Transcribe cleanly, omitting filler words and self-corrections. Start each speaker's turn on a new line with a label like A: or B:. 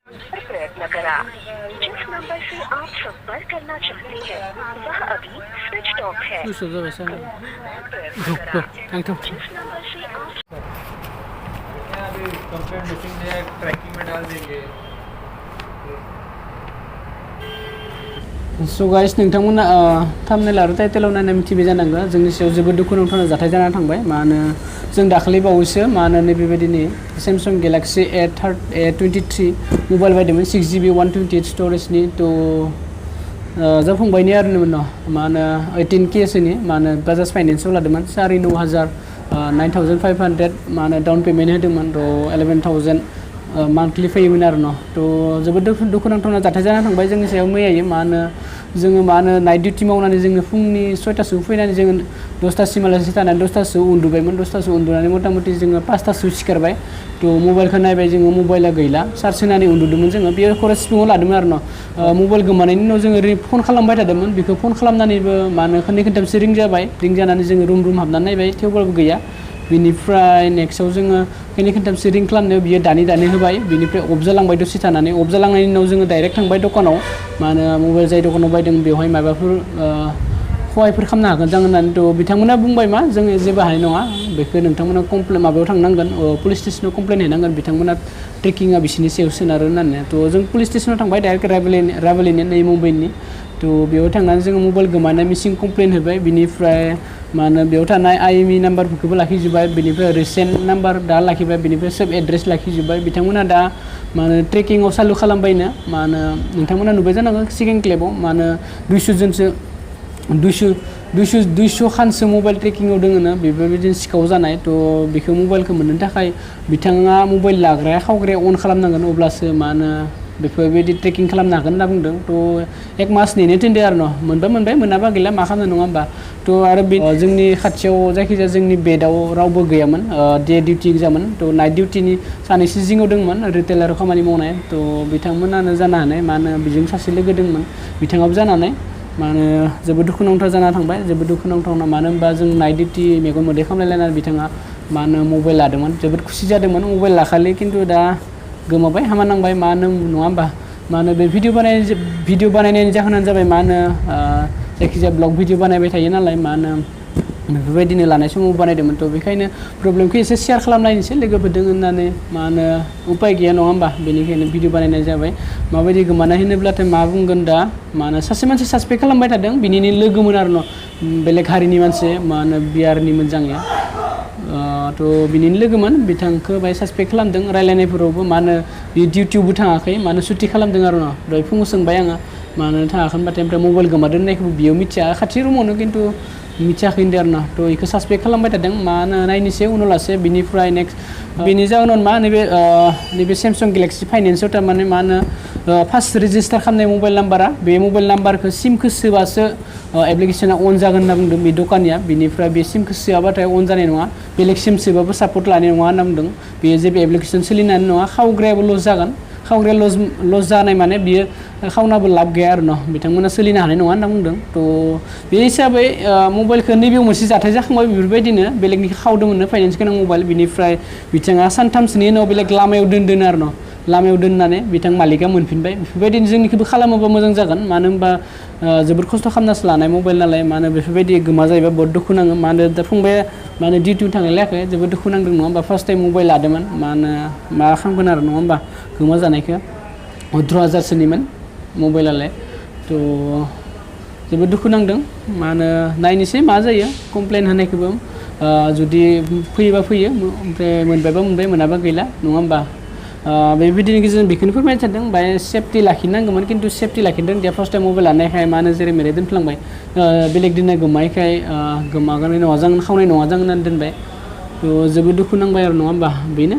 A: प्रयत्न करा जिस नंबर से आप संपर्क करना चाहते हैं वह अभी स्विच ऑफ है जिस नंबर से आप
B: कंप्लेंट मिसिंग है ट्रैकिंग में डाल देंगे
C: So guys, नोंथांमोना थाम्बनेल आरो टाइटेलाव नायना मिथिबाय जानांगौ जोंनि सायाव जोबोद दुखुनांथाव जाथाय जाना थांबाय मानो जों दाखालि बावैसो मानो नैबेबायदिनो Samsung Galaxy A23 मबाइल बायदोंमोन 6GB 128 स्टरेजनि तो जाफुंबायनि आरोमोन न मानो 18K सोनि मानो बाजाज फाइनान्सआव लादोंमोन 9,500 9,500 मानो डाउन पेमेन्ट होदोंमोन तो 11,000 monthly फैयोमोन आरो न तो जोबोद दुखुनांथावना जाथाय जाना थांबाय जोंनि सायाव मैयायो मानो जोङो मानो नाइट डिउटि मावनानै जोङो फुंनि 6टासोआव फैनानै जोङो 10टासिमालासे थानानै 10टासोआव उन्दुबायमोन 10टासोआव उन्दुनानै मटामटि जोङो 5टासोआव सिखारबाय तो मबाइलखौ नायबाय जोङो मबाइला गैला चार्ज होनानै उन्दुदोंमोन जोङो बेयो खरस सिफुङाव लादोंमोन आरो न मबाइल गोमानायनि उनाव जोङो फन खालामबाय थादोंमोन बेखौ फन खालामनानैबो मानो खननै खनथामसो रिं जाबाय रिं जानानै जोङो रुम हाबनानै नायबाय थेवब्लाबो गैया बिनिफ्राय नेक्स्टआव जोङो खननै खनथामसो रिं खालामनायाव बियो दानि होबाय बिनिफ्राय अफ जालांबाय दसे थानानै अफ जालांनायनि उनाव जोङो डाइरेक्ट थांबाय दखानाव मानो मबाइल जाय दखानाव बायदों बेवहाय माबाफोर खहायफोर खालामनो हागोन जां होननानै तो बिथांमोना बुंबाय मा जोङो जेबो हानाय नङा बेखौ नोंथांमोना कमप्लेन माबायाव थांनांगोन पुलिस स्टेसनाव कमप्लेन हैनांगोन बिथांमोना ट्रेकिंआ बिसिनि सायाव सोनारो होननानै तो जों पुलिस स्टेसनाव थांबाय डाइरेक्ट रायभेलिनि नै मुम्बाइनि तो बेयाव थांनानै जोङो मबाइल गोमानाय मिसिं कमप्लेन होबाय बिनिफ्राय मानो बेयाव थानाय IMEI नाम्बारफोरखौबो लाखिजोब्बाय बिनिफ्राय रिसेन्ट नाम्बार दा लाखिबाय बिनिफ्राय सेभ एड्रेस लाखिजोब्बाय बिथांमोना दा मानो ट्रेकिंआव चालु खालामबायनो मानो नोंथांमोना नुबाय जानांगौ सेकेन्ड क्लिपाव मानो 200 खानसो मबाइल ट्रेकिंआव दोङोनो बेबायदिनो सिखाव जानाय तो बेखौ मबाइलखौ मोननो थाखाय बिथाङा मबाइल लाग्राया खावग्राया अन खालामनांगोन अब्लासो मानो बेफोरबायदि ट्रेकिं खालामनो हागोन होनना बुंदों तो 1 मास नेनो थिनदो आरो न मोनबा मोनबाय मोनाबा गैला मा खालामनो नङा होमबा तो आरो जोंनि खाथियाव जायखिजाया जोंनि बेडआव रावबो गैयामोन डे डिउटि गोजामोन तो नाइट डिउटिनि सानैसो जिङाव दंमोन रिटेलाराव खामानि मावनाय तो बिथांमोनानो जानो हानाय मानो बिजों सासे लोगो दंमोन बिथाङाबो जानानै मानो जोबोद दुखुनांथाव जाना थांबाय जोबोद दुखुनांथावना मानो होनबा जों नाइट डिउटि मेगन मोदै खामलायलायनानै बिथाङा मानो मबाइल लादोंमोन जोबोद खुसि जादोंमोन मबाइल लाखालि खिन्थु दा गोमाबाय हामा नांबाय मानो नङा होमबा मानो बे भिडिअ बानायनायनि जाहोनानो जाबाय मानो जायखिजाया ब्लग भिडिअ बानायबाय थायो नालाय मानो बेफोरबायदिनो लानाय समाव बानायदोंमोन तो बेखायनो प्रब्लेमखौ एसे शेयार खालामलायनोसै लोगोफोरजों होननानै मानो उपाय गैया नङा होमबा बेनिखायनो भिडिअ बानायनाय जाबाय माबायदि गोमानाय होनोब्लाथाय मा बुंगोन दा मानो सासे मानसि सासपेक्ट खालामबाय थादों बिनिनो लोगोमोन आरो न बेलेग हारिनि मानसि मानो बिहारनिमोन जांनिया तो बिनिनो लोगोमोन बिथांखौ बाय सासपेक्ट खालामदों रायलायनायफोरावबो मानो बि डिउटियावबो थाङाखै मानो सुटि खालामदों आरो न दहाय फुङाव सोंबाय आङो मानो थाङाखै होनबाथाय ओमफ्राय मबाइल गोमादों होननायखौबो बियो मिथिया खाथि रुमावनो खिन्थु मिथियाखै होनदों आरो ना तो बेखौ सासपेक्ट खालामबाय थादों मानो नायनोसै उनाव लासै बिनिफ्राय नेक्स्ट बेनि जाहोनाव मा नैबे Samsung Galaxy फाइनान्सआव थारमाने मा होनो फार्स्ट रेजिस्टार खालामनाय मबाइल नाम्बारा बे मबाइल नाम्बारखौ सिमखौ सोबासो एप्लिकेसना अन जागोन होनना बुंदों बे दखानिया बिनिफ्राय बे सिमखौ सोआबाथाय अन जानाय नङा बेलेग सिम सोबाबो सापर्ट लानाय नङा होनना बुंदों बेयो जेबो एप्लिकेसन सोलिनाय नङा खावग्रायाबो लस जागोन खावग्राया लस जानाय माने बियो खावनाबो लाब गैया आरो न बिथांमोना सोलिनो हानाय नङा होनना बुंदों तो बे हिसाबै मबाइलखौ नैबेयाव मोनसे जाथाय जाखांबाय बेफोरबायदिनो बेलेगनिखौ खावदोंमोननो फाइनान्स गोनां मबाइल बिनिफ्राय बिथाङा सानथामसोनि उनाव बेलेग लामायाव दोनदों आरो न लामायाव दोननानै बिथां मालिका मोनफिनबाय बेफोरबायदिनो जोंनिखौबो खालामोबा मोजां जागोन मानो होनबा जोबोद खस्थ' खालामनासो लानाय मबाइल नालाय मानो बेफोरबायदि गोमा जायोबा बहुत दुखु नाङो मानो दा फंबाया मानो डिउटियाव थांनो लायाखै जोबोद दुखु नांदों नङा होमबा फार्स्ट टाइम मबाइल लादोंमोन मानो मा खालामगोन आरो नङा होमबा गोमा जानायखौ 18,000सोनिमोन मबाइलालाय तो जोबोद दुखु नांदों मानो नायनोसै मा जायो कमप्लेन होनायखौबो जुदि फैयोबा फैयो ओमफ्राय मोनबायबा मोनबाय मोनाबा गैला नङा होमबा बेबायदिनो गेजेरजों बेखौनो फोरमायनो सानदों बाय सेफटि लाखिनांगौमोन खिन्थु सेफटि लाखिदों दे फार्स्ट टाइम मबाइल लानायखाय मानो जेरै मेरै दोनफ्लांबाय बेलेग दिना गोमायखाय गोमागारनाय नङा जां खावनाय नङा जां होननानै दोनबाय तो जोबोद दुखु नांबाय आरो नङा होमबा बेनो